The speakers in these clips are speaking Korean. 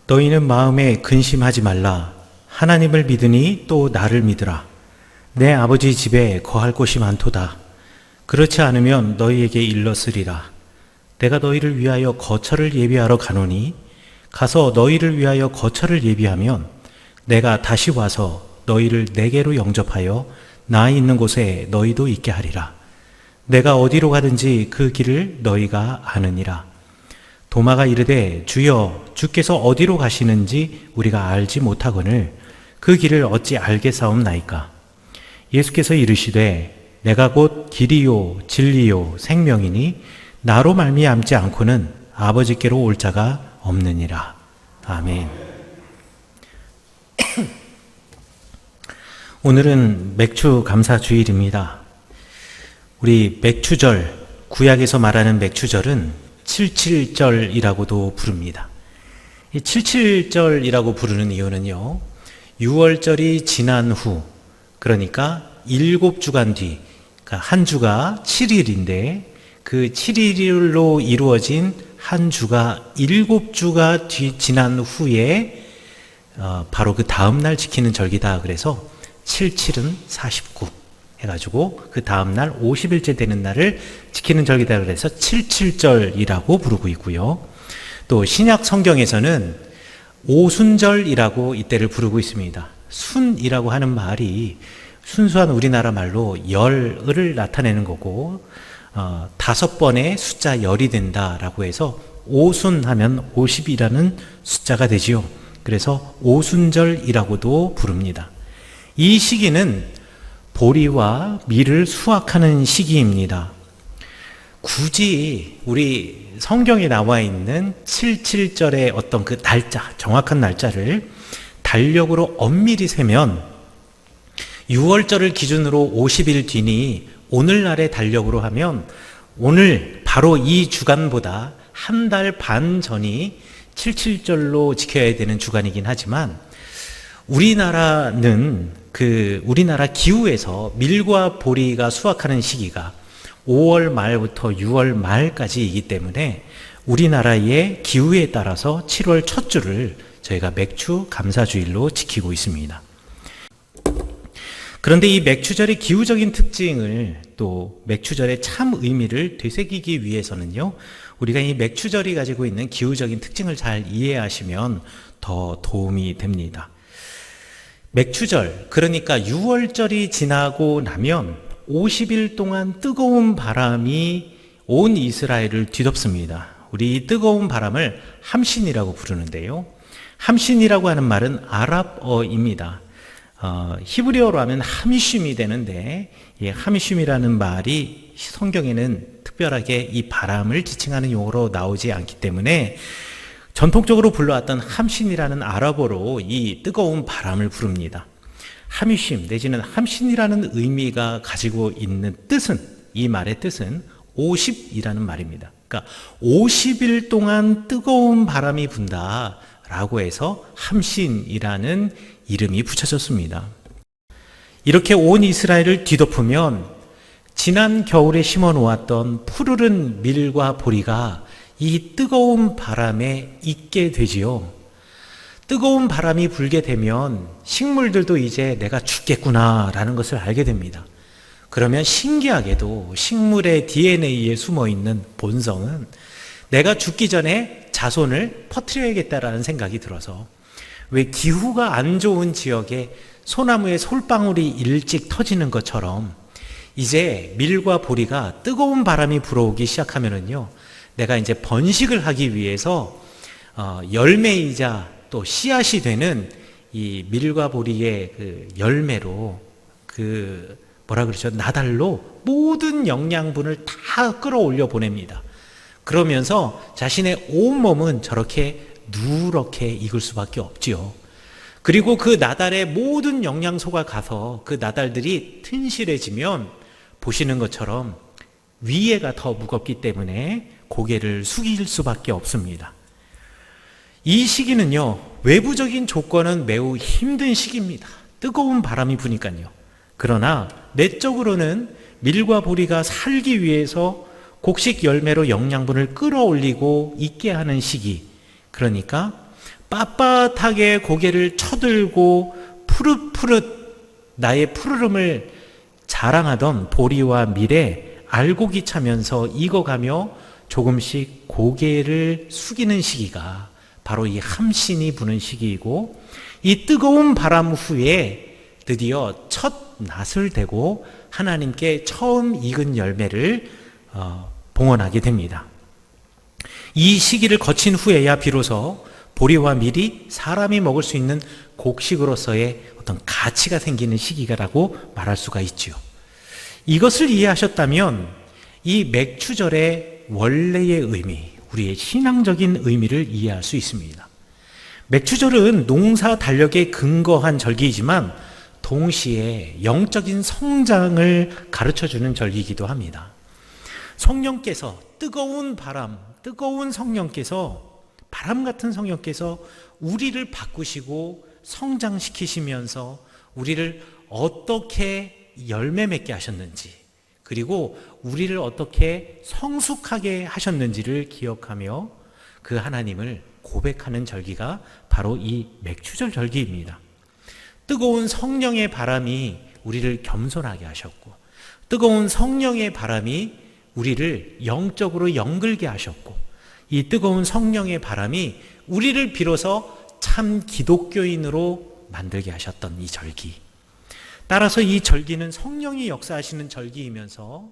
너희는 마음에 근심하지 말라. 하나님을 믿으니 또 나를 믿으라. 내 아버지 집에 거할 곳이 많도다. 그렇지 않으면 너희에게 일렀으리라. 내가 너희를 위하여 거처를 예비하러 가노니 가서 너희를 위하여 거처를 예비하면 내가 다시 와서 너희를 내게로 영접하여 나 있는 곳에 너희도 있게 하리라. 내가 어디로 가든지 그 길을 너희가 아느니라. 도마가 이르되 주여 주께서 어디로 가시는지 우리가 알지 못하거늘 그 길을 어찌 알겠사옵나이까. 예수께서 이르시되 내가 곧 길이요 진리요 생명이니 나로 말미암지 않고는 아버지께로 올 자가 없느니라. 아멘. 오늘은 맥주 감사 주일입니다. 우리 맥추절, 구약에서 말하는 맥추절은 77절이라고도 부릅니다. 이 77절이라고 부르는 이유는요, 6월절이 지난 후, 그러니까 7주간 뒤, 그러니까 한 주가 7일인데 그 7일로 이루어진 한 주가 7주가 지난 후에 바로 그 다음날 지키는 절기다. 그래서 77은 49 해가지고 그 다음날 50일째 되는 날을 지키는 절기다. 그래서 77절이라고 부르고 있고요. 또 신약 성경에서는 오순절이라고 이때를 부르고 있습니다. 순이라고 하는 말이 순수한 우리나라 말로 열을 나타내는 거고 5번의 숫자 열이 된다라고 해서 오순하면 50이라는 숫자가 되지요. 그래서 오순절이라고도 부릅니다. 이 시기는 보리와 밀을 수확하는 시기입니다. 굳이 우리 성경에 나와 있는 77절의 어떤 그 날짜, 정확한 날짜를 달력으로 엄밀히 세면 6월절을 기준으로 50일 뒤니 오늘날의 달력으로 하면 오늘 바로 이 주간보다 한 달 반 전이 77절로 지켜야 되는 주간이긴 하지만 우리나라는 우리나라 기후에서 밀과 보리가 수확하는 시기가 5월 말부터 6월 말까지이기 때문에 우리나라의 기후에 따라서 7월 첫 주를 저희가 맥추 감사주일로 지키고 있습니다. 그런데 이 맥추절의 기후적인 특징을 또 맥추절의 참 의미를 되새기기 위해서는요, 우리가 이 맥추절이 가지고 있는 기후적인 특징을 잘 이해하시면 더 도움이 됩니다. 맥추절, 그러니까 6월절이 지나고 나면 50일 동안 뜨거운 바람이 온 이스라엘을 뒤덮습니다. 우리 이 뜨거운 바람을 함신이라고 부르는데요. 함신이라고 하는 말은 아랍어입니다. 히브리어로 하면 하미쉼이 되는데 이 하미쉼이라는 말이 성경에는 특별하게 이 바람을 지칭하는 용어로 나오지 않기 때문에 전통적으로 불러왔던 함신이라는 아랍어로 이 뜨거운 바람을 부릅니다. 하미쉼 내지는 함신이라는 의미가 가지고 있는 뜻은, 이 말의 뜻은 50이라는 말입니다. 그러니까 50일 동안 뜨거운 바람이 분다라고 해서 함신이라는 이름이 붙여졌습니다. 이렇게 온 이스라엘을 뒤덮으면 지난 겨울에 심어 놓았던 푸르른 밀과 보리가 이 뜨거운 바람에 익게 되지요. 뜨거운 바람이 불게 되면 식물들도 이제 내가 죽겠구나라는 것을 알게 됩니다. 그러면 신기하게도 식물의 DNA에 숨어있는 본성은 내가 죽기 전에 자손을 퍼뜨려야겠다라는 생각이 들어서, 왜 기후가 안 좋은 지역에 소나무에 솔방울이 일찍 터지는 것처럼 이제 밀과 보리가 뜨거운 바람이 불어오기 시작하면은요, 내가 이제 번식을 하기 위해서 열매이자 또 씨앗이 되는 이 밀과 보리의 그 열매로 나달로 모든 영양분을 다 끌어올려 보냅니다. 그러면서 자신의 온몸은 저렇게 누렇게 익을 수밖에 없지요. 그리고 그 나달의 모든 영양소가 가서 그 나달들이 튼실해지면 보시는 것처럼 위에가 더 무겁기 때문에 고개를 숙일 수밖에 없습니다. 이 시기는요, 외부적인 조건은 매우 힘든 시기입니다. 뜨거운 바람이 부니까요. 그러나 내적으로는 밀과 보리가 살기 위해서 곡식 열매로 영양분을 끌어올리고 있게 하는 시기, 그러니까 빳빳하게 고개를 쳐들고 푸릇푸릇 나의 푸르름을 자랑하던 보리와 밀에 알곡이 차면서 익어가며 조금씩 고개를 숙이는 시기가 바로 이 함신이 부는 시기이고, 이 뜨거운 바람 후에 드디어 첫 낫을 대고 하나님께 처음 익은 열매를 봉헌하게 됩니다. 이 시기를 거친 후에야 비로소 보리와 밀이 사람이 먹을 수 있는 곡식으로서의 어떤 가치가 생기는 시기라고 말할 수가 있죠. 이것을 이해하셨다면 이 맥추절의 원래의 의미, 우리의 신앙적인 의미를 이해할 수 있습니다. 맥추절은 농사 달력에 근거한 절기이지만 동시에 영적인 성장을 가르쳐주는 절기이기도 합니다. 성령께서 뜨거운 성령께서, 바람 같은 성령께서 우리를 바꾸시고 성장시키시면서 우리를 어떻게 열매 맺게 하셨는지, 그리고 우리를 어떻게 성숙하게 하셨는지를 기억하며 그 하나님을 고백하는 절기가 바로 이 맥추절 절기입니다. 뜨거운 성령의 바람이 우리를 겸손하게 하셨고, 뜨거운 성령의 바람이 우리를 영적으로 영글게 하셨고, 이 뜨거운 성령의 바람이 우리를 비로소 참 기독교인으로 만들게 하셨던 이 절기. 따라서 이 절기는 성령이 역사하시는 절기이면서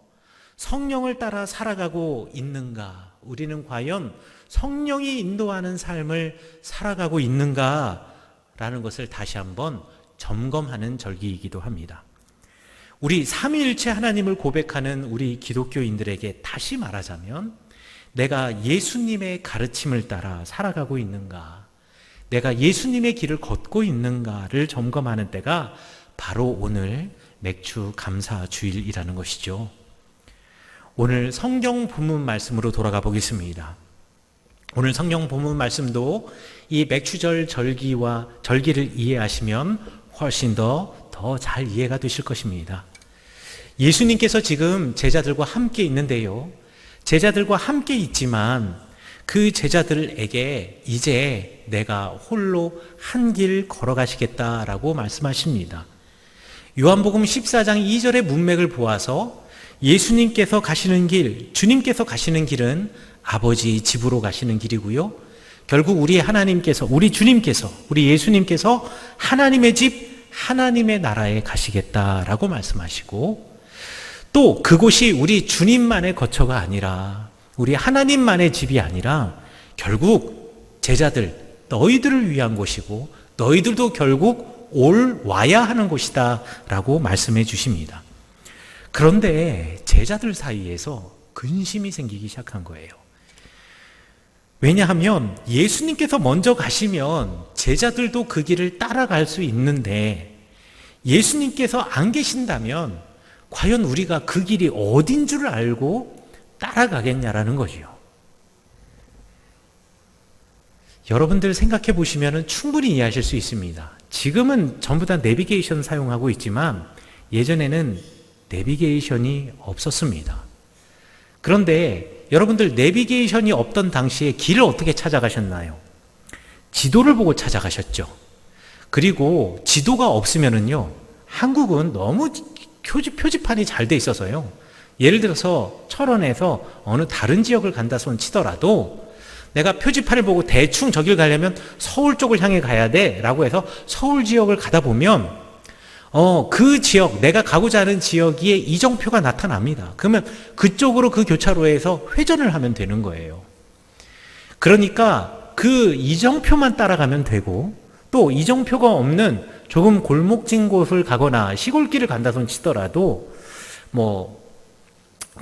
성령을 따라 살아가고 있는가, 우리는 과연 성령이 인도하는 삶을 살아가고 있는가라는 것을 다시 한번 점검하는 절기이기도 합니다. 우리 삼위일체 하나님을 고백하는 우리 기독교인들에게 다시 말하자면, 내가 예수님의 가르침을 따라 살아가고 있는가, 내가 예수님의 길을 걷고 있는가를 점검하는 때가 바로 오늘 맥추 감사 주일이라는 것이죠. 오늘 성경 본문 말씀으로 돌아가 보겠습니다. 오늘 성경 본문 말씀도 이 맥추절 절기를 이해하시면 훨씬 더 잘 이해가 되실 것입니다. 예수님께서 지금 제자들과 함께 있는데요, 제자들과 함께 있지만 그 제자들에게 이제 내가 홀로 한 길 걸어가시겠다라고 말씀하십니다. 요한복음 14장 2절의 문맥을 보아서 예수님께서 가시는 길, 주님께서 가시는 길은 아버지 집으로 가시는 길이고요, 결국 우리 하나님께서, 우리 주님께서, 우리 예수님께서 하나님의 집, 하나님의 나라에 가시겠다라고 말씀하시고, 또 그곳이 우리 주님만의 거처가 아니라, 우리 하나님만의 집이 아니라 결국 제자들, 너희들을 위한 곳이고 너희들도 결국 와야 하는 곳이다 라고 말씀해 주십니다. 그런데 제자들 사이에서 근심이 생기기 시작한 거예요. 왜냐하면 예수님께서 먼저 가시면 제자들도 그 길을 따라갈 수 있는데, 예수님께서 안 계신다면 과연 우리가 그 길이 어딘 줄 알고 따라가겠냐라는 거지요. 여러분들 생각해 보시면 충분히 이해하실 수 있습니다. 지금은 전부 다 내비게이션 사용하고 있지만 예전에는 내비게이션이 없었습니다. 그런데 여러분들 내비게이션이 없던 당시에 길을 어떻게 찾아가셨나요? 지도를 보고 찾아가셨죠. 그리고 지도가 없으면은요, 한국은 너무 표지판이 잘 돼 있어서요, 예를 들어서 철원에서 어느 다른 지역을 간다 손 치더라도 내가 표지판을 보고 대충 저길 가려면 서울 쪽을 향해 가야 돼 라고 해서 서울 지역을 가다 보면 그 지역, 내가 가고자 하는 지역에 이정표가 나타납니다. 그러면 그쪽으로 그 교차로에서 회전을 하면 되는 거예요. 그러니까 그 이정표만 따라가면 되고, 또 이정표가 없는 조금 골목진 곳을 가거나 시골길을 간다 손 치더라도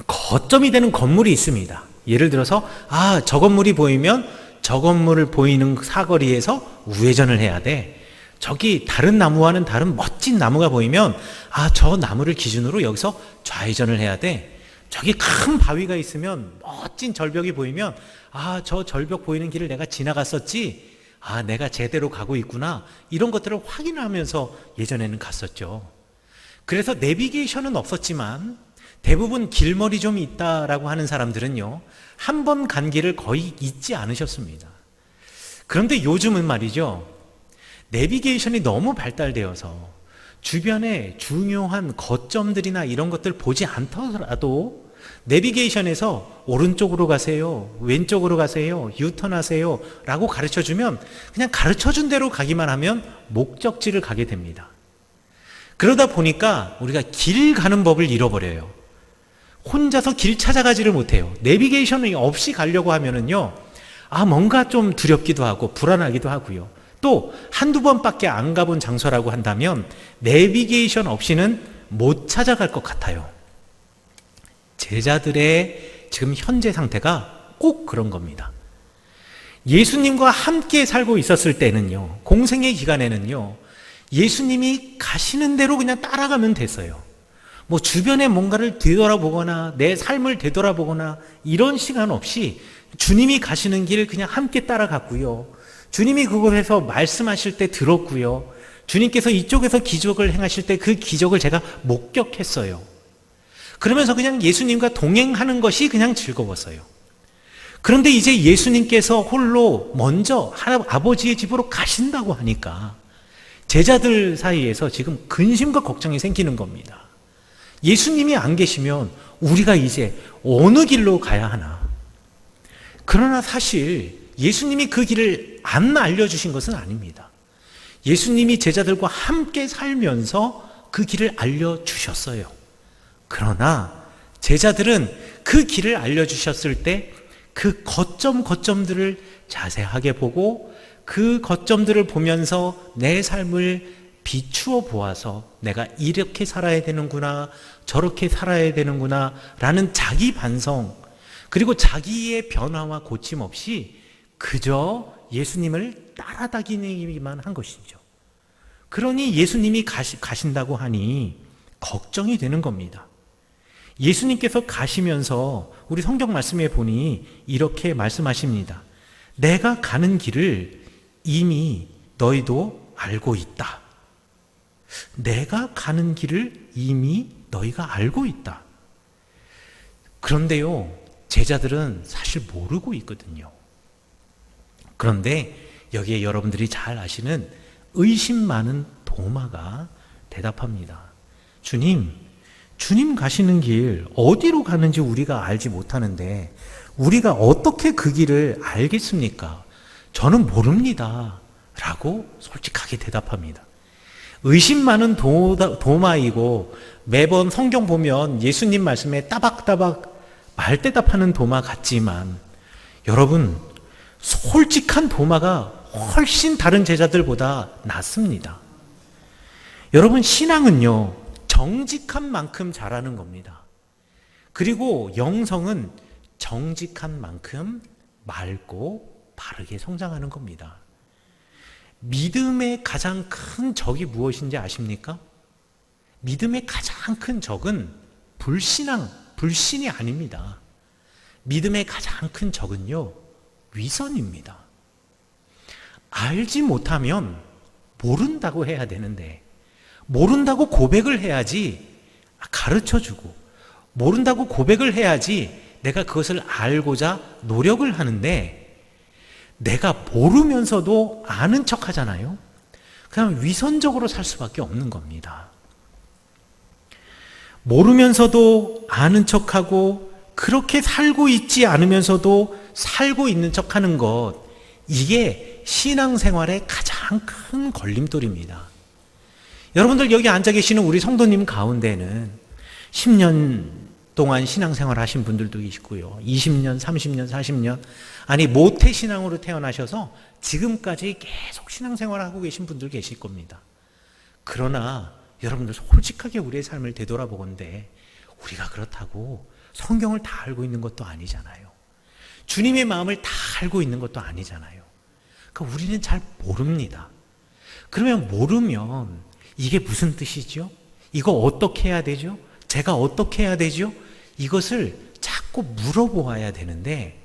거점이 되는 건물이 있습니다. 예를 들어서 저 건물이 보이면 저 건물을 보이는 사거리에서 우회전을 해야 돼. 저기 다른 나무와는 다른 멋진 나무가 보이면 저 나무를 기준으로 여기서 좌회전을 해야 돼. 저기 큰 바위가 있으면 멋진 절벽이 보이면 저 절벽 보이는 길을 내가 지나갔었지, 내가 제대로 가고 있구나, 이런 것들을 확인하면서 예전에는 갔었죠. 그래서 내비게이션은 없었지만 대부분 길머리 좀 있다라고 하는 사람들은요, 한 번 간 길을 거의 잊지 않으셨습니다. 그런데 요즘은 말이죠. 내비게이션이 너무 발달되어서 주변에 중요한 거점들이나 이런 것들 보지 않더라도 내비게이션에서 오른쪽으로 가세요, 왼쪽으로 가세요, 유턴하세요 라고 가르쳐주면 그냥 가르쳐준 대로 가기만 하면 목적지를 가게 됩니다. 그러다 보니까 우리가 길 가는 법을 잃어버려요. 혼자서 길 찾아가지를 못해요. 내비게이션이 없이 가려고 하면은요, 뭔가 좀 두렵기도 하고 불안하기도 하고요. 또 한두 번밖에 안 가본 장소라고 한다면 내비게이션 없이는 못 찾아갈 것 같아요. 제자들의 지금 현재 상태가 꼭 그런 겁니다. 예수님과 함께 살고 있었을 때는요, 공생의 기간에는요, 예수님이 가시는 대로 그냥 따라가면 됐어요. 뭐 주변에 뭔가를 되돌아보거나 내 삶을 되돌아보거나 이런 시간 없이 주님이 가시는 길 그냥 함께 따라갔고요. 주님이 그곳에서 말씀하실 때 들었고요. 주님께서 이쪽에서 기적을 행하실 때 그 기적을 제가 목격했어요. 그러면서 그냥 예수님과 동행하는 것이 그냥 즐거웠어요. 그런데 이제 예수님께서 홀로 먼저 아버지의 집으로 가신다고 하니까 제자들 사이에서 지금 근심과 걱정이 생기는 겁니다. 예수님이 안 계시면 우리가 이제 어느 길로 가야 하나? 그러나 사실 예수님이 그 길을 안 알려주신 것은 아닙니다. 예수님이 제자들과 함께 살면서 그 길을 알려주셨어요. 그러나 제자들은 그 길을 알려주셨을 때 그 거점들을 자세하게 보고 그 거점들을 보면서 내 삶을 비추어 보아서 내가 이렇게 살아야 되는구나, 저렇게 살아야 되는구나 라는 자기 반성, 그리고 자기의 변화와 고침 없이 그저 예수님을 따라다니기만 한 것이죠. 그러니 예수님이 가신다고 하니 걱정이 되는 겁니다. 예수님께서 가시면서 우리 성경 말씀에 보니 이렇게 말씀하십니다. 내가 가는 길을 이미 너희도 알고 있다. 내가 가는 길을 이미 너희가 알고 있다. 그런데요, 제자들은 사실 모르고 있거든요. 그런데 여기에 여러분들이 잘 아시는 의심 많은 도마가 대답합니다. 주님 가시는 길 어디로 가는지 우리가 알지 못하는데 우리가 어떻게 그 길을 알겠습니까? 저는 모릅니다. 라고 솔직하게 대답합니다. 의심 많은 도마이고 매번 성경 보면 예수님 말씀에 따박따박 말대답하는 도마 같지만 여러분, 솔직한 도마가 훨씬 다른 제자들보다 낫습니다. 여러분, 신앙은요, 정직한 만큼 잘하는 겁니다. 그리고 영성은 정직한 만큼 맑고 바르게 성장하는 겁니다. 믿음의 가장 큰 적이 무엇인지 아십니까? 믿음의 가장 큰 적은 불신이 아닙니다. 믿음의 가장 큰 적은요, 위선입니다. 알지 못하면 모른다고 해야 되는데, 모른다고 고백을 해야지 가르쳐주고, 모른다고 고백을 해야지 내가 그것을 알고자 노력을 하는데, 내가 모르면서도 아는 척 하잖아요. 그냥 위선적으로 살 수밖에 없는 겁니다. 모르면서도 아는 척하고 그렇게 살고 있지 않으면서도 살고 있는 척하는 것, 이게 신앙생활의 가장 큰 걸림돌입니다. 여러분들 여기 앉아 계시는 우리 성도님 가운데는 10년 동안 신앙생활 하신 분들도 계시고요. 20년, 30년, 40년, 아니 모태신앙으로 태어나셔서 지금까지 계속 신앙생활을 하고 계신 분들 계실 겁니다. 그러나 여러분들 솔직하게 우리의 삶을 되돌아보건대 우리가 그렇다고 성경을 다 알고 있는 것도 아니잖아요. 주님의 마음을 다 알고 있는 것도 아니잖아요. 그러니까 우리는 잘 모릅니다. 그러면 모르면 이게 무슨 뜻이죠? 이거 어떻게 해야 되죠? 제가 어떻게 해야 되죠? 이것을 자꾸 물어보아야 되는데,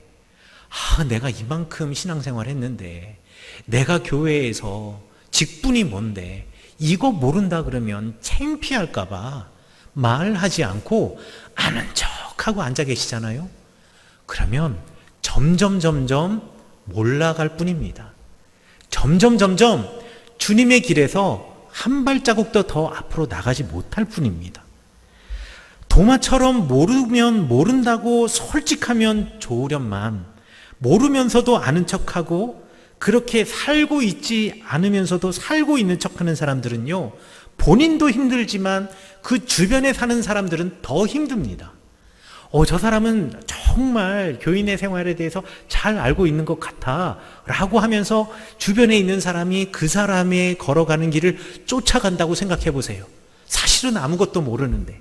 내가 이만큼 신앙생활 했는데, 내가 교회에서 직분이 뭔데, 이거 모른다 그러면 창피할까봐 말하지 않고 아는 척하고 앉아 계시잖아요. 그러면 점점 몰라갈 뿐입니다. 점점 주님의 길에서 한 발자국도 더 앞으로 나가지 못할 뿐입니다. 도마처럼 모르면 모른다고 솔직하면 좋으련만 모르면서도 아는 척하고 그렇게 살고 있지 않으면서도 살고 있는 척하는 사람들은요, 본인도 힘들지만 그 주변에 사는 사람들은 더 힘듭니다. 저 사람은 정말 교인의 생활에 대해서 잘 알고 있는 것 같아 라고 하면서 주변에 있는 사람이 그 사람의 걸어가는 길을 쫓아간다고 생각해 보세요. 사실은 아무것도 모르는데.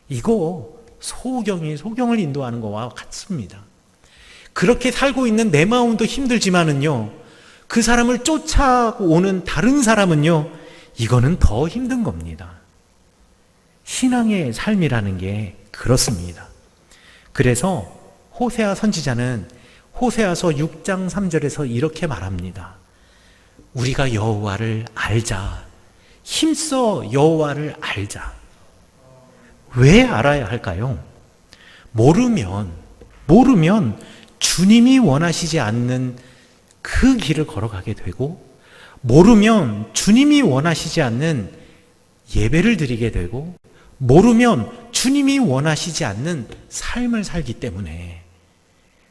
이거 소경을 인도하는 것과 같습니다. 그렇게 살고 있는 내 마음도 힘들지만은요, 그 사람을 쫓아오는 다른 사람은요, 이거는 더 힘든 겁니다. 신앙의 삶이라는 게 그렇습니다. 그래서 호세아 선지자는 호세아서 6장 3절에서 이렇게 말합니다. 우리가 여호와를 알자. 힘써 여호와를 알자. 왜 알아야 할까요? 모르면 주님이 원하시지 않는 그 길을 걸어가게 되고, 모르면 주님이 원하시지 않는 예배를 드리게 되고, 모르면 주님이 원하시지 않는 삶을 살기 때문에,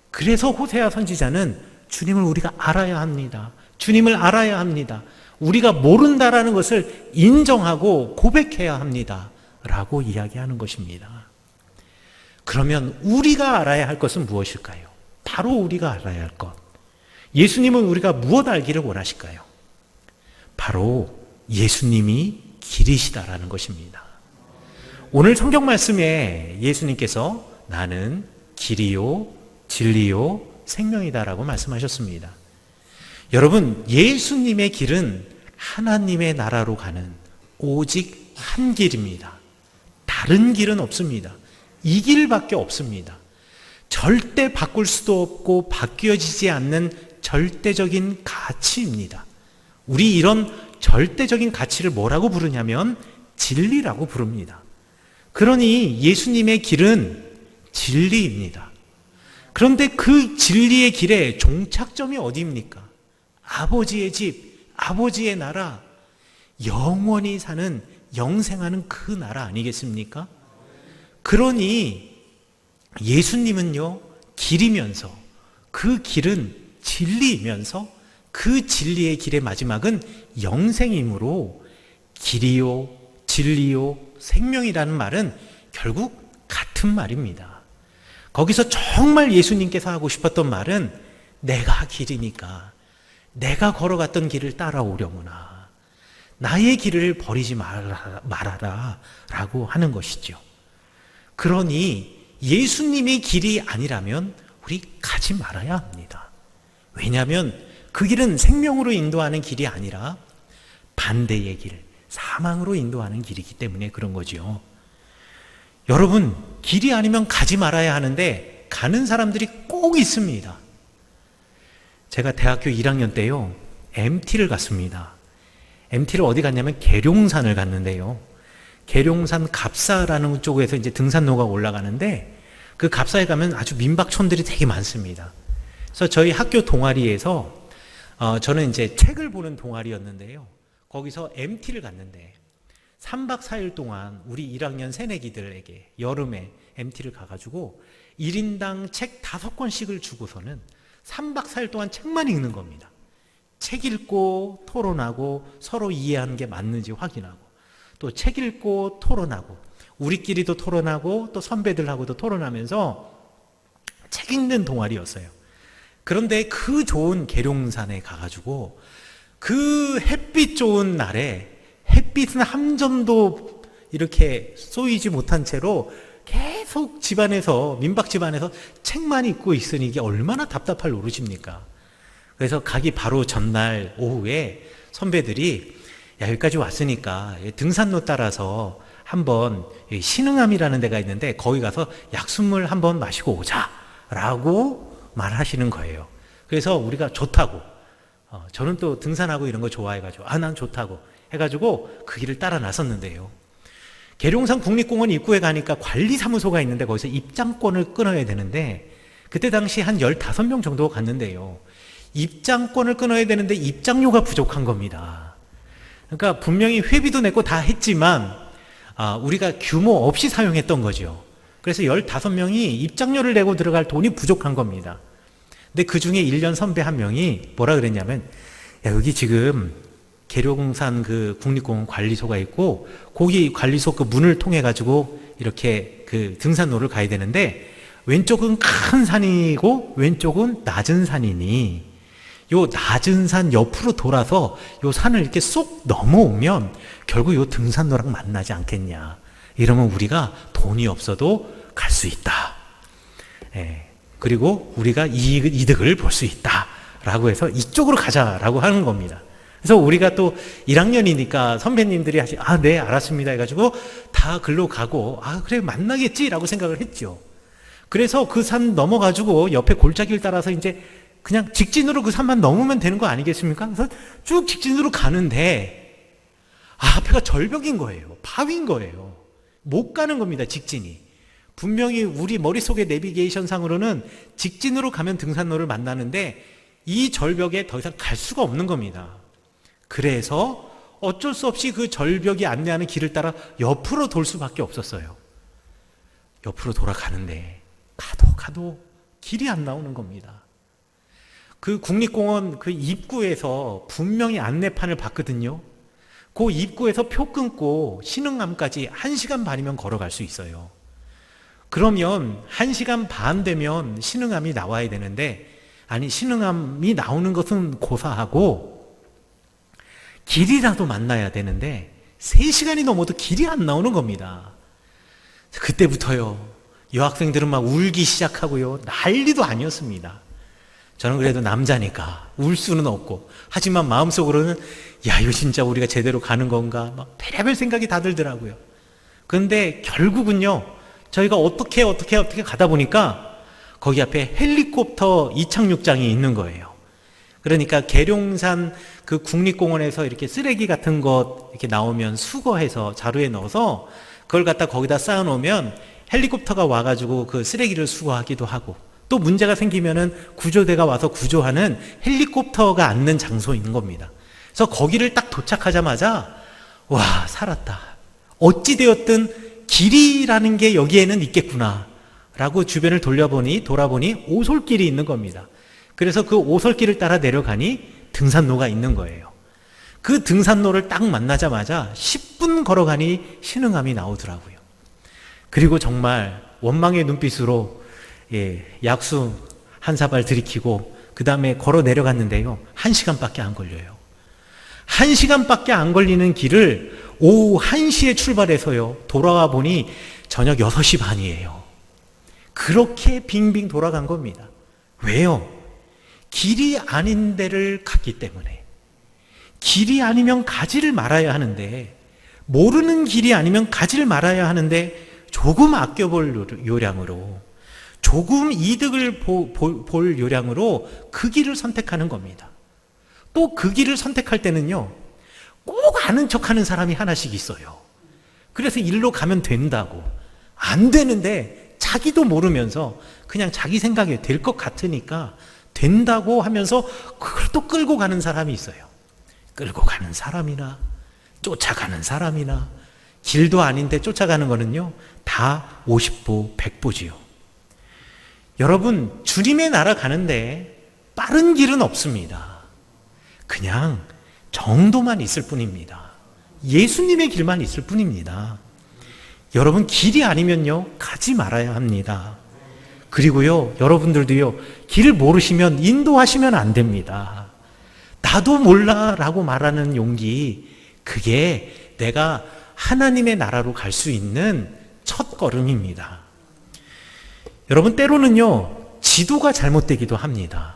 그래서 호세아 선지자는 주님을 우리가 알아야 합니다. 주님을 알아야 합니다. 우리가 모른다라는 것을 인정하고 고백해야 합니다. 라고 이야기하는 것입니다. 그러면 우리가 알아야 할 것은 무엇일까요? 바로 우리가 알아야 할 것. 예수님은 우리가 무엇 알기를 원하실까요? 바로 예수님이 길이시다라는 것입니다. 오늘 성경 말씀에 예수님께서 나는 길이요, 진리요, 생명이다라고 말씀하셨습니다. 여러분, 예수님의 길은 하나님의 나라로 가는 오직 한 길입니다. 다른 길은 없습니다. 이 길밖에 없습니다. 절대 바꿀 수도 없고 바뀌어지지 않는 절대적인 가치입니다. 우리 이런 절대적인 가치를 뭐라고 부르냐면 진리라고 부릅니다. 그러니 예수님의 길은 진리입니다. 그런데 그 진리의 길의 종착점이 어디입니까? 아버지의 집, 아버지의 나라, 영원히 사는 영생하는 그 나라 아니겠습니까? 그러니 예수님은요, 길이면서 그 길은 진리이면서 그 진리의 길의 마지막은 영생이므로 길이요, 진리요, 생명이라는 말은 결국 같은 말입니다. 거기서 정말 예수님께서 하고 싶었던 말은 내가 길이니까 내가 걸어갔던 길을 따라오려구나. 나의 길을 버리지 말아라 라고 하는 것이죠. 그러니 예수님의 길이 아니라면 우리 가지 말아야 합니다. 왜냐하면 그 길은 생명으로 인도하는 길이 아니라 반대의 길, 사망으로 인도하는 길이기 때문에 그런 거죠. 여러분, 길이 아니면 가지 말아야 하는데 가는 사람들이 꼭 있습니다. 제가 대학교 1학년 때요, MT를 갔습니다. MT를 어디 갔냐면 계룡산을 갔는데요. 계룡산 갑사라는 쪽에서 이제 등산로가 올라가는데 그 갑사에 가면 아주 민박촌들이 되게 많습니다. 그래서 저희 학교 동아리에서 저는 이제 책을 보는 동아리였는데요. 거기서 MT를 갔는데 3박 4일 동안 우리 1학년 새내기들에게 여름에 MT를 가가지고 1인당 책 5권씩을 주고서는 3박 4일 동안 책만 읽는 겁니다. 책 읽고 토론하고 서로 이해하는 게 맞는지 확인하고 또 책 읽고 토론하고 우리끼리도 토론하고 또 선배들하고도 토론하면서 책 읽는 동아리였어요. 그런데 그 좋은 계룡산에 가가지고 그 햇빛 좋은 날에 햇빛은 한 점도 이렇게 쏘이지 못한 채로 계속 집안에서 민박 집안에서 책만 읽고 있으니 이게 얼마나 답답할 노릇입니까? 그래서 가기 바로 전날 오후에 선배들이 야, 여기까지 왔으니까 등산로 따라서 한번 신흥암이라는 데가 있는데 거기 가서 약수물 한번 마시고 오자 라고 말하시는 거예요. 그래서 우리가 좋다고, 저는 또 등산하고 이런 거 좋아해가지고 난 좋다고 해가지고 그 길을 따라 나섰는데요. 계룡산 국립공원 입구에 가니까 관리사무소가 있는데 거기서 입장권을 끊어야 되는데 그때 당시 한 15명 정도 갔는데요. 입장권을 끊어야 되는데 입장료가 부족한 겁니다. 그러니까 분명히 회비도 내고 다 했지만 우리가 규모 없이 사용했던 거죠. 그래서 15명이 입장료를 내고 들어갈 돈이 부족한 겁니다. 근데 그 중에 1년 선배 한 명이 뭐라 그랬냐면, 야, 여기 지금 계룡산 그 국립공원 관리소가 있고, 거기 관리소 그 문을 통해 가지고 이렇게 그 등산로를 가야 되는데, 왼쪽은 큰 산이고 왼쪽은 낮은 산이니, 요 낮은 산 옆으로 돌아서 요 산을 이렇게 쏙 넘어오면 결국 요 등산로랑 만나지 않겠냐. 이러면 우리가 돈이 없어도 갈 수 있다. 그리고 우리가 이득을 볼 수 있다. 라고 해서 이쪽으로 가자라고 하는 겁니다. 그래서 우리가 또 1학년이니까 선배님들이 네, 알았습니다. 해가지고 다 글로 가고, 그래, 만나겠지라고 생각을 했죠. 그래서 그 산 넘어가지고 옆에 골짜기를 따라서 이제 그냥 직진으로 그 산만 넘으면 되는 거 아니겠습니까? 그래서 쭉 직진으로 가는데, 앞에가 절벽인 거예요. 바위인 거예요. 못 가는 겁니다, 직진이. 분명히 우리 머릿속의 내비게이션 상으로는 직진으로 가면 등산로를 만나는데 이 절벽에 더 이상 갈 수가 없는 겁니다. 그래서 어쩔 수 없이 그 절벽이 안내하는 길을 따라 옆으로 돌 수밖에 없었어요. 옆으로 돌아가는데 가도 길이 안 나오는 겁니다. 그 국립공원 그 입구에서 분명히 안내판을 봤거든요. 그 입구에서 표 끊고 신흥암까지 1시간 반이면 걸어갈 수 있어요. 그러면 1시간 반 되면 신흥암이 나와야 되는데, 신흥암이 나오는 것은 고사하고 길이라도 만나야 되는데 3시간이 넘어도 길이 안 나오는 겁니다. 그때부터요, 여학생들은 막 울기 시작하고요, 난리도 아니었습니다. 저는 그래도 남자니까 울 수는 없고, 하지만 마음속으로는 이거 진짜 우리가 제대로 가는 건가, 막 별의별 생각이 다 들더라고요. 그런데 결국은요, 저희가 어떻게 가다 보니까 거기 앞에 헬리콥터 이착륙장이 있는 거예요. 그러니까 계룡산 그 국립공원에서 이렇게 쓰레기 같은 것 이렇게 나오면 수거해서 자루에 넣어서 그걸 갖다 거기다 쌓아놓으면 헬리콥터가 와가지고 그 쓰레기를 수거하기도 하고, 또 문제가 생기면은 구조대가 와서 구조하는 헬리콥터가 앉는 장소인 겁니다. 그래서 거기를 딱 도착하자마자 와, 살았다. 어찌되었든 길이라는 게 여기에는 있겠구나 라고 주변을 돌아보니 오솔길이 있는 겁니다. 그래서 그 오솔길을 따라 내려가니 등산로가 있는 거예요. 그 등산로를 딱 만나자마자 10분 걸어가니 신흥암이 나오더라고요. 그리고 정말 원망의 눈빛으로 약수 한 사발 들이키고 그 다음에 걸어 내려갔는데요, 1시간밖에 안 걸려요. 1시간밖에 안 걸리는 길을 오후 1시에 출발해서요, 돌아와 보니 저녁 6시 반이에요. 그렇게 빙빙 돌아간 겁니다. 왜요? 길이 아닌 데를 갔기 때문에. 길이 아니면 가지를 말아야 하는데, 모르는 길이 아니면 가지를 말아야 하는데, 조금 아껴볼 요량으로, 조금 이득을 볼 요량으로 그 길을 선택하는 겁니다. 또 그 길을 선택할 때는요, 꼭 아는 척하는 사람이 하나씩 있어요. 그래서 일로 가면 된다고. 안 되는데 자기도 모르면서 그냥 자기 생각에 될 것 같으니까 된다고 하면서 그걸 또 끌고 가는 사람이 있어요. 끌고 가는 사람이나 쫓아가는 사람이나 길도 아닌데 쫓아가는 거는요, 다 50보 100보지요. 여러분, 주님의 나라 가는데 빠른 길은 없습니다. 그냥 정도만 있을 뿐입니다. 예수님의 길만 있을 뿐입니다. 여러분, 길이 아니면요, 가지 말아야 합니다. 그리고요, 여러분들도요, 길을 모르시면 인도하시면 안 됩니다. 나도 몰라 라고 말하는 용기, 그게 내가 하나님의 나라로 갈 수 있는 첫 걸음입니다. 여러분, 때로는요, 지도가 잘못되기도 합니다.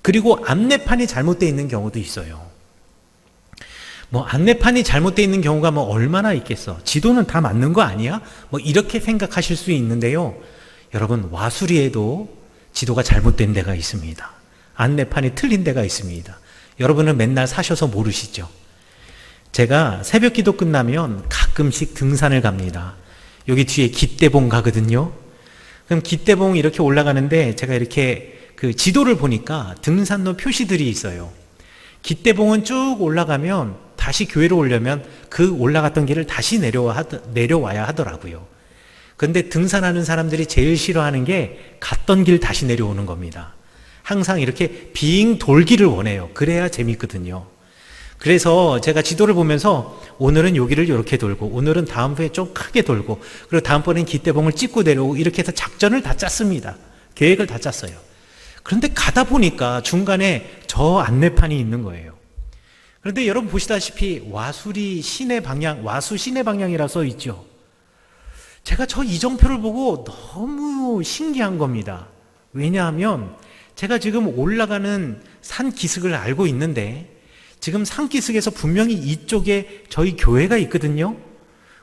그리고 안내판이 잘못되어 있는 경우도 있어요. 안내판이 잘못되어 있는 경우가 얼마나 있겠어. 지도는 다 맞는 거 아니야? 이렇게 생각하실 수 있는데요. 여러분, 와수리에도 지도가 잘못된 데가 있습니다. 안내판이 틀린 데가 있습니다. 여러분은 맨날 사셔서 모르시죠? 제가 새벽 기도 끝나면 가끔씩 등산을 갑니다. 여기 뒤에 깃대봉 가거든요. 그럼 깃대봉 이렇게 올라가는데 제가 이렇게 그 지도를 보니까 등산로 표시들이 있어요. 기대봉은 쭉 올라가면 다시 교회로 오려면 그 올라갔던 길을 다시 내려와야 하더라고요. 근데 등산하는 사람들이 제일 싫어하는 게 갔던 길 다시 내려오는 겁니다. 항상 이렇게 빙 돌기를 원해요. 그래야 재밌거든요. 그래서 제가 지도를 보면서 오늘은 여기를 이렇게 돌고, 오늘은 다음번에 좀 크게 돌고, 그리고 다음번엔 기대봉을 찍고 내려오고, 이렇게 해서 작전을 다 짰습니다. 계획을 다 짰어요. 그런데 가다 보니까 중간에 저 안내판이 있는 거예요. 그런데 여러분 보시다시피 와수 시내 방향이라 써 있죠. 제가 저 이정표를 보고 너무 신기한 겁니다. 왜냐하면 제가 지금 올라가는 산 기슭을 알고 있는데 지금 산 기슭에서 분명히 이쪽에 저희 교회가 있거든요.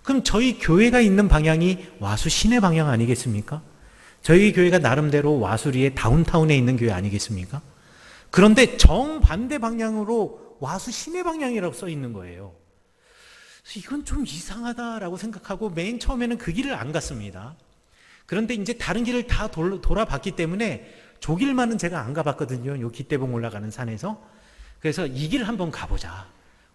그럼 저희 교회가 있는 방향이 와수 시내 방향 아니겠습니까? 저희 교회가 나름대로 와수리의 다운타운에 있는 교회 아니겠습니까? 그런데 정반대 방향으로 와수 시내 방향이라고 써 있는 거예요. 이건 좀 이상하다라고 생각하고 맨 처음에는 그 길을 안 갔습니다. 그런데 이제 다른 길을 다 돌아봤기 때문에 조길만은 제가 안 가봤거든요. 요 기대봉 올라가는 산에서. 그래서 이 길을 한번 가보자.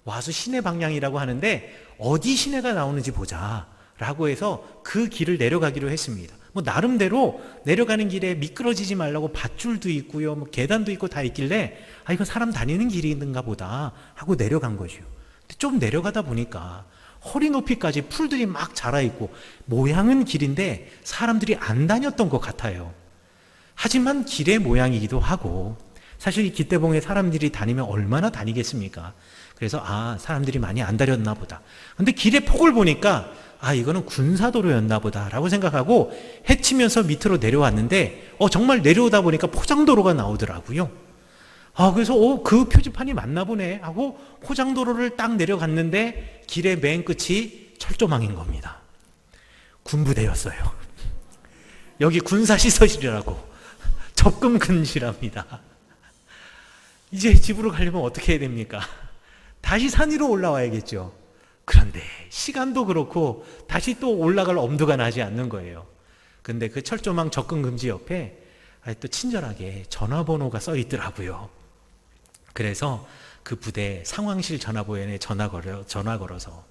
와수 시내 방향이라고 하는데 어디 시내가 나오는지 보자 라고 해서 그 길을 내려가기로 했습니다. 뭐 나름대로 내려가는 길에 미끄러지지 말라고 밧줄도 있고요, 뭐 계단도 있고 다 있길래 이건 사람 다니는 길이 있는가 보다 하고 내려간 거죠. 좀 내려가다 보니까 허리 높이까지 풀들이 막 자라 있고 모양은 길인데 사람들이 안 다녔던 것 같아요. 하지만 길의 모양이기도 하고 사실 이 기대봉에 사람들이 다니면 얼마나 다니겠습니까? 그래서 사람들이 많이 안 다녔나 보다. 근데 길의 폭을 보니까 이거는 군사도로였나 보다 라고 생각하고 헤치면서 밑으로 내려왔는데 정말 내려오다 보니까 포장도로가 나오더라고요. 그래서 그 표지판이 맞나 보네 하고 포장도로를 딱 내려갔는데 길의 맨 끝이 철조망인 겁니다. 군부대였어요. 여기 군사시설이라고 접근 금지랍니다. 이제 집으로 가려면 어떻게 해야 됩니까? 다시 산 위로 올라와야겠죠. 그런데 시간도 그렇고 다시 또 올라갈 엄두가 나지 않는 거예요. 근데 그 철조망 접근 금지 옆에 또 친절하게 전화번호가 써 있더라고요. 그래서 그 부대 상황실 전화번호에 전화 걸어서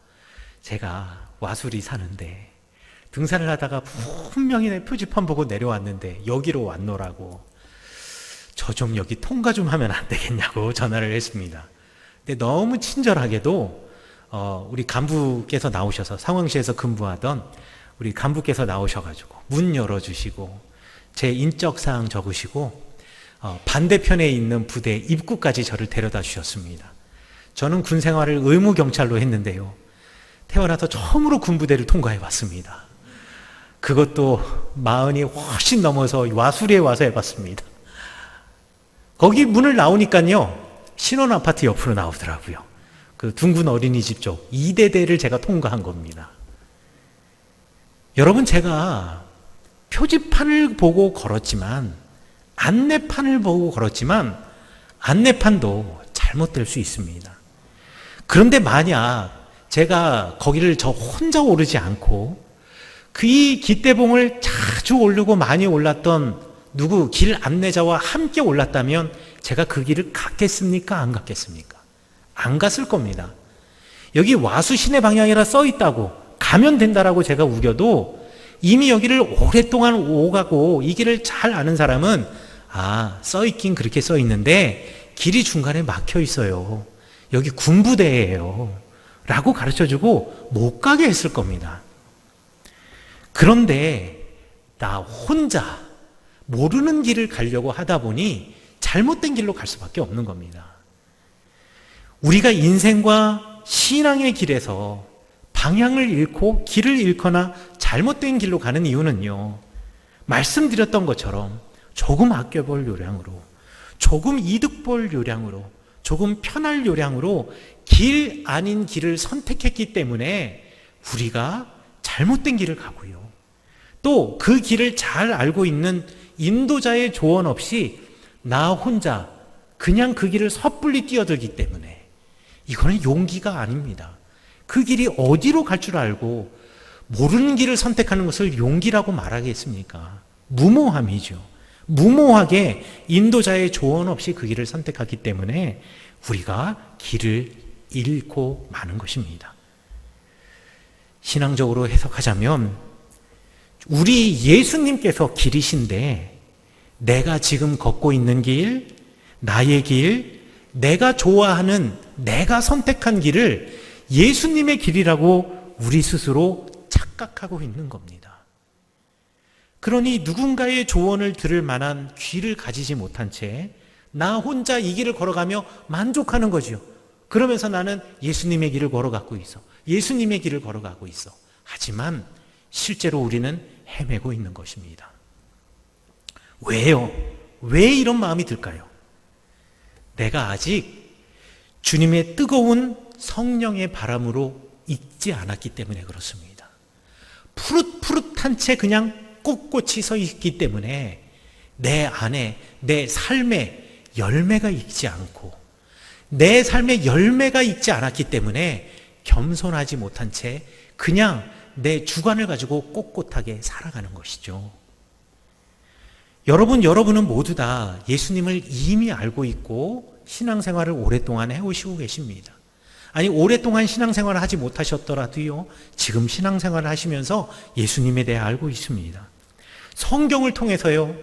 제가 와수리 사는데 등산을 하다가 분명히 내 표지판 보고 내려왔는데 여기로 왔노라고, 저 좀 여기 통과 좀 하면 안 되겠냐고 전화를 했습니다. 근데 너무 친절하게도 우리 간부께서 나오셔서, 상황실에서 근무하던 우리 간부께서 나오셔가지고 문 열어주시고 제 인적사항 적으시고 반대편에 있는 부대 입구까지 저를 데려다 주셨습니다. 저는 군 생활을 의무경찰로 했는데요, 태어나서 처음으로 군부대를 통과해 봤습니다. 그것도 40이 훨씬 넘어서 와수리에 와서 해봤습니다. 거기 문을 나오니까요, 신혼아파트 옆으로 나오더라고요. 그 둥근 어린이집 쪽 2대대를 제가 통과한 겁니다. 여러분, 제가 표지판을 보고 걸었지만, 안내판을 보고 걸었지만 안내판도 잘못될 수 있습니다. 그런데 만약 제가 거기를 저 혼자 오르지 않고 이 기대봉을 자주 오르고 많이 올랐던 길 안내자와 함께 올랐다면 제가 그 길을 갔겠습니까? 안 갔겠습니까? 안 갔을 겁니다. 여기 와수 시내 방향이라 써 있다고 가면 된다라고 제가 우겨도 이미 여기를 오랫동안 오가고 이 길을 잘 아는 사람은 써 있긴 그렇게 써 있는데 길이 중간에 막혀 있어요. 여기 군부대예요 라고 가르쳐주고 못 가게 했을 겁니다. 그런데 나 혼자 모르는 길을 가려고 하다 보니 잘못된 길로 갈 수밖에 없는 겁니다. 우리가 인생과 신앙의 길에서 방향을 잃고 길을 잃거나 잘못된 길로 가는 이유는요, 말씀드렸던 것처럼 조금 아껴볼 요량으로, 조금 이득 볼 요량으로, 조금 편할 요량으로 길 아닌 길을 선택했기 때문에 우리가 잘못된 길을 가고요, 또 그 길을 잘 알고 있는 인도자의 조언 없이 나 혼자 그냥 그 길을 섣불리 뛰어들기 때문에 이거는 용기가 아닙니다. 그 길이 어디로 갈 줄 알고 모르는 길을 선택하는 것을 용기라고 말하겠습니까? 무모함이죠. 무모하게 인도자의 조언 없이 그 길을 선택하기 때문에 우리가 길을 잃고 마는 것입니다. 신앙적으로 해석하자면 우리 예수님께서 길이신데 내가 지금 걷고 있는 길, 나의 길, 내가 좋아하는, 내가 선택한 길을 예수님의 길이라고 우리 스스로 착각하고 있는 겁니다. 그러니 누군가의 조언을 들을 만한 귀를 가지지 못한 채 나 혼자 이 길을 걸어가며 만족하는 거죠. 그러면서 나는 예수님의 길을 걸어가고 있어. 예수님의 길을 걸어가고 있어. 하지만 실제로 우리는 헤매고 있는 것입니다. 왜요? 왜 이런 마음이 들까요? 내가 아직 주님의 뜨거운 성령의 바람으로 익지 않았기 때문에 그렇습니다. 푸릇푸릇한 채 그냥 꼿꼿이 서 있기 때문에 내 안에, 내 삶에 열매가 익지 않고 내 삶에 열매가 익지 않았기 때문에 겸손하지 못한 채 그냥 내 주관을 가지고 꼿꼿하게 살아가는 것이죠. 여러분은 모두 다 예수님을 이미 알고 있고 신앙생활을 오랫동안 해오시고 계십니다. 아니, 오랫동안 신앙생활을 하지 못하셨더라도요, 지금 신앙생활을 하시면서 예수님에 대해 알고 있습니다. 성경을 통해서요,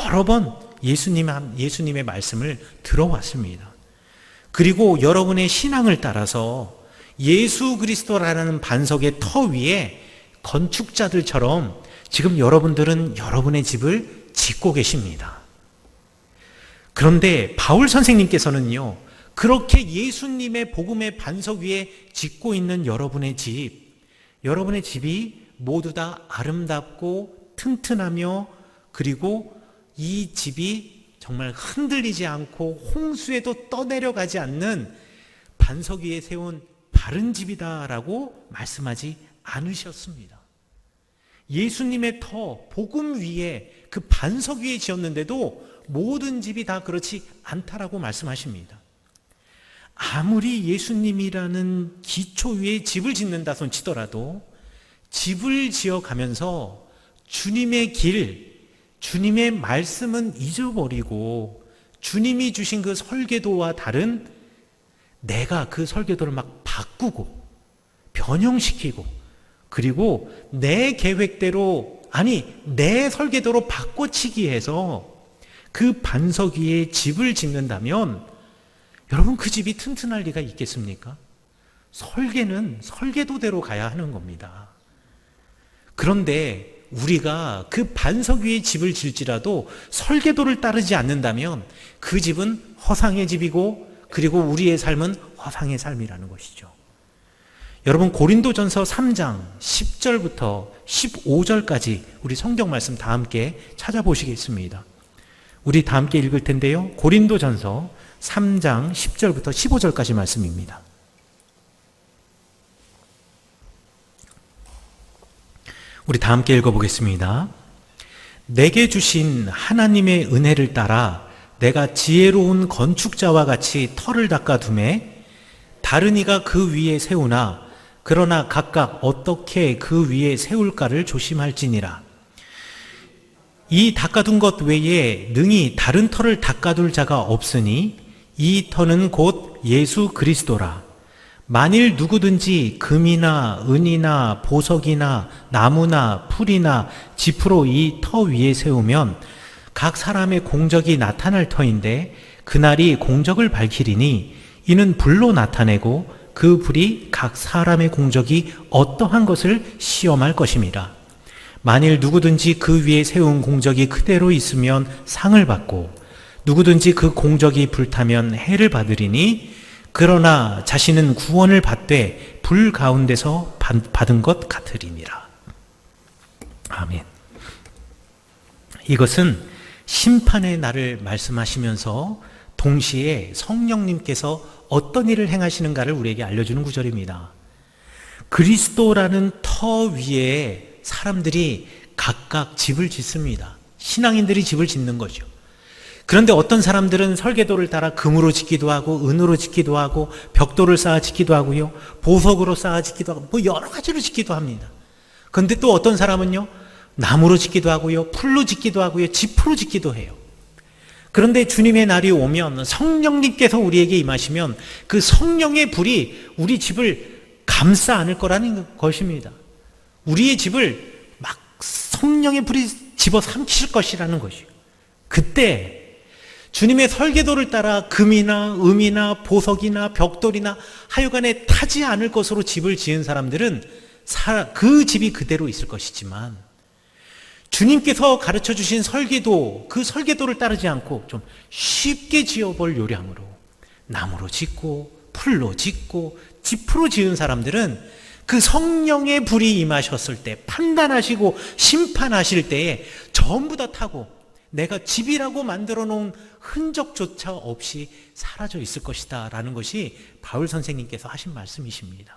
여러 번 예수님의 말씀을 들어왔습니다. 그리고 여러분의 신앙을 따라서 예수 그리스도라는 반석의 터 위에 건축자들처럼 지금 여러분들은 여러분의 집을 짓고 계십니다. 그런데 바울 선생님께서는요, 그렇게 예수님의 복음의 반석 위에 짓고 있는 여러분의 집이 모두 다 아름답고 튼튼하며 그리고 이 집이 정말 흔들리지 않고 홍수에도 떠내려가지 않는 반석 위에 세운 바른 집이다라고 말씀하지 않으셨습니다. 예수님의 터, 복음 위에 그 반석 위에 지었는데도 모든 집이 다 그렇지 않다라고 말씀하십니다. 아무리 예수님이라는 기초 위에 집을 짓는다 손 치더라도 집을 지어가면서 주님의 길, 주님의 말씀은 잊어버리고 주님이 주신 그 설계도와 다른 내가 그 설계도를 막 바꾸고 변형시키고 그리고 내 계획대로 내 설계도로 바꿔치기 해서 그 반석 위에 집을 짓는다면 여러분 그 집이 튼튼할 리가 있겠습니까? 설계는 설계도대로 가야 하는 겁니다. 그런데 우리가 그 반석 위에 집을 질지라도 설계도를 따르지 않는다면 그 집은 허상의 집이고 그리고 우리의 삶은 허상의 삶이라는 것이죠. 여러분 고린도전서 3장 10절부터 15절까지 우리 성경 말씀 다 함께 찾아보시겠습니다. 우리 다 함께 읽을 텐데요. 고린도전서 3장 10절부터 15절까지 말씀입니다. 우리 다 함께 읽어보겠습니다. 내게 주신 하나님의 은혜를 따라 내가 지혜로운 건축자와 같이 터를 닦아두매 다른 이가 그 위에 세우나 그러나 각각 어떻게 그 위에 세울까를 조심할지니라. 이 닦아둔 것 외에 능히 다른 터를 닦아둘 자가 없으니 이 터는 곧 예수 그리스도라. 만일 누구든지 금이나 은이나 보석이나 나무나 풀이나 지프로 이 터 위에 세우면 각 사람의 공적이 나타날 터인데 그날이 공적을 밝히리니 이는 불로 나타내고 그 불이 각 사람의 공적이 어떠한 것을 시험할 것임이라. 만일 누구든지 그 위에 세운 공적이 그대로 있으면 상을 받고 누구든지 그 공적이 불타면 해를 받으리니 그러나 자신은 구원을 받되 불 가운데서 받은 것 같으리니라. 아멘. 이것은 심판의 날을 말씀하시면서 동시에 성령님께서 어떤 일을 행하시는가를 우리에게 알려주는 구절입니다. 그리스도라는 터 위에 사람들이 각각 집을 짓습니다. 신앙인들이 집을 짓는 거죠. 그런데 어떤 사람들은 설계도를 따라 금으로 짓기도 하고 은으로 짓기도 하고 벽돌을 쌓아 짓기도 하고요. 보석으로 쌓아 짓기도 하고 뭐 여러 가지로 짓기도 합니다. 그런데 또 어떤 사람은요. 나무로 짓기도 하고요, 풀로 짓기도 하고요, 짚으로 짓기도 해요. 그런데 주님의 날이 오면, 성령님께서 우리에게 임하시면 그 성령의 불이 우리 집을 감싸 안을 거라는 것입니다. 우리의 집을 막 성령의 불이 집어삼킬 것이라는 것이요. 그때 주님의 설계도를 따라 금이나 음이나 보석이나 벽돌이나 하여간에 타지 않을 것으로 집을 지은 사람들은 그 집이 그대로 있을 것이지만, 주님께서 가르쳐 주신 설계도, 그 설계도를 따르지 않고 좀 쉽게 지어볼 요량으로 나무로 짓고 풀로 짓고 짚으로 지은 사람들은 그 성령의 불이 임하셨을 때, 판단하시고 심판하실 때에 전부 다 타고 내가 집이라고 만들어 놓은 흔적조차 없이 사라져 있을 것이다 라는 것이 바울 선생님께서 하신 말씀이십니다.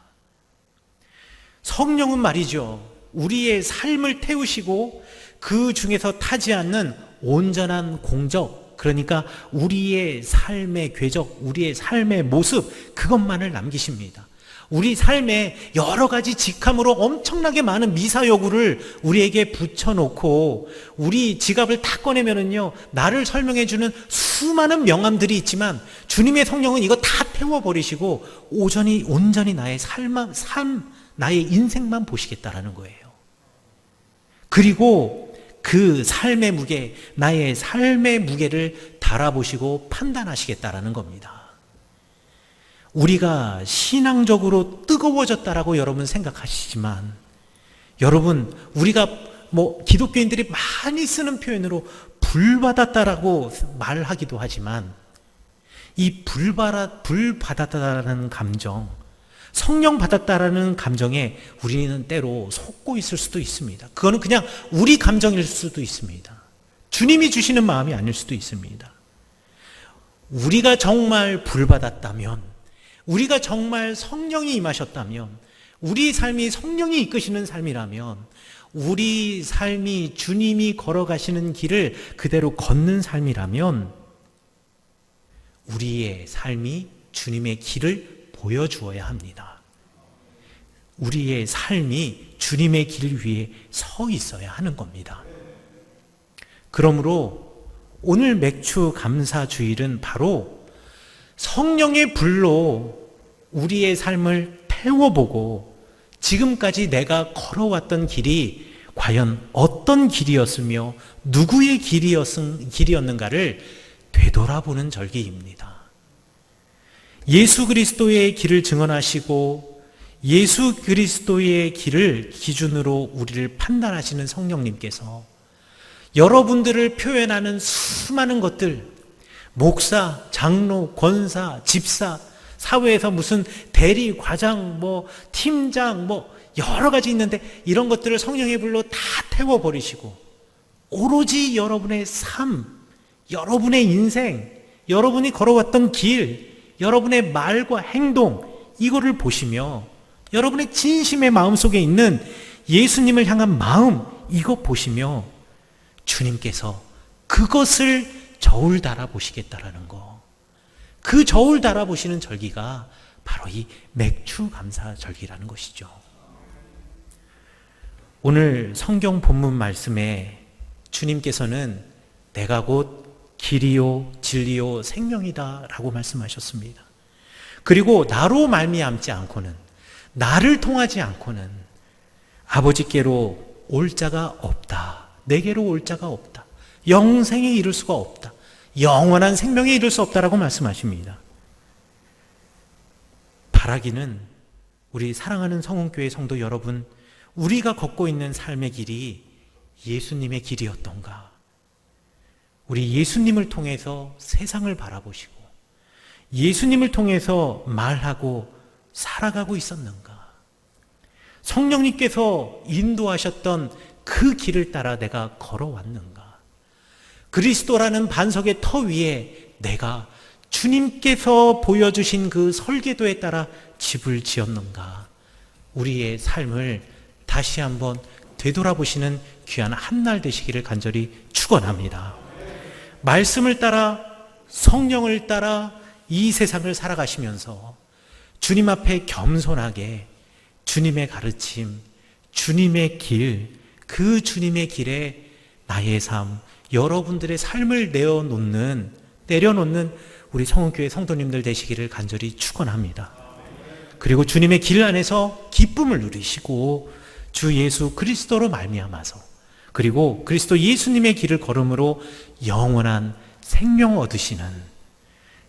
성령은 말이죠, 우리의 삶을 태우시고 그 중에서 타지 않는 온전한 공적, 그러니까 우리의 삶의 궤적, 우리의 삶의 모습, 그것만을 남기십니다. 우리 삶에 여러 가지 직함으로 엄청나게 많은 미사여구를 우리에게 붙여놓고 우리 지갑을 다 꺼내면은요, 나를 설명해주는 수많은 명함들이 있지만 주님의 성령은 이거 다 태워버리시고 온전히 나의 나의 인생만 보시겠다라는 거예요. 그리고 그 삶의 무게, 나의 삶의 무게를 달아보시고 판단하시겠다라는 겁니다. 우리가 신앙적으로 뜨거워졌다라고 여러분 생각하시지만, 여러분, 우리가 기독교인들이 많이 쓰는 표현으로 불받았다라고 말하기도 하지만, 이 불받았다라는 감정, 성령 받았다라는 감정에 우리는 때로 속고 있을 수도 있습니다. 그거는 그냥 우리 감정일 수도 있습니다. 주님이 주시는 마음이 아닐 수도 있습니다. 우리가 정말 불받았다면, 우리가 정말 성령이 임하셨다면, 우리 삶이 성령이 이끄시는 삶이라면, 우리 삶이 주님이 걸어가시는 길을 그대로 걷는 삶이라면, 우리의 삶이 주님의 길을 보여주어야 합니다. 우리의 삶이 주님의 길 위에 서 있어야 하는 겁니다. 그러므로 오늘 맥주 감사 주일은 바로 성령의 불로 우리의 삶을 태워보고 지금까지 내가 걸어왔던 길이 과연 어떤 길이었으며 누구의 길이었는가를 되돌아보는 절기입니다. 예수 그리스도의 길을 증언하시고 예수 그리스도의 길을 기준으로 우리를 판단하시는 성령님께서 여러분들을 표현하는 수많은 것들, 목사, 장로, 권사, 집사, 사회에서 무슨 대리, 과장, 팀장, 여러 가지 있는데 이런 것들을 성령의 불로 다 태워버리시고 오로지 여러분의 삶, 여러분의 인생, 여러분이 걸어왔던 길, 여러분의 말과 행동, 이거를 보시며 여러분의 진심의 마음속에 있는 예수님을 향한 마음, 이거 보시며 주님께서 그것을 저울 달아 보시겠다라는 거, 그 저울 달아 보시는 절기가 바로 이 맥주 감사 절기라는 것이죠. 오늘 성경 본문 말씀에 주님께서는 내가 곧 길이요 진리요 생명이다 라고 말씀하셨습니다. 그리고 나로 말미암지 않고는, 나를 통하지 않고는 아버지께로 올 자가 없다, 내게로 올 자가 없다, 영생에 이를 수가 없다, 영원한 생명에 이를 수 없다라고 말씀하십니다. 바라기는 우리 사랑하는 성원교회 성도 여러분, 우리가 걷고 있는 삶의 길이 예수님의 길이었던가, 우리 예수님을 통해서 세상을 바라보시고 예수님을 통해서 말하고 살아가고 있었는가, 성령님께서 인도하셨던 그 길을 따라 내가 걸어왔는가, 그리스도라는 반석의 터 위에 내가 주님께서 보여주신 그 설계도에 따라 집을 지었는가, 우리의 삶을 다시 한번 되돌아보시는 귀한 한날 되시기를 간절히 축원합니다. 말씀을 따라, 성령을 따라 이 세상을 살아가시면서 주님 앞에 겸손하게 주님의 가르침, 주님의 길, 그 주님의 길에 나의 삶, 여러분들의 삶을 내려놓는 우리 성은교회 성도님들 되시기를 간절히 축원합니다. 그리고 주님의 길 안에서 기쁨을 누리시고 주 예수 그리스도로 말미암아서, 그리고 그리스도 예수님의 길을 걸음으로 영원한 생명 얻으시는,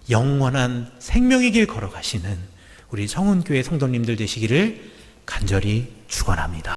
영원한 생명의 길 걸어가시는 우리 성은교회 성도님들 되시기를 간절히 축원합니다.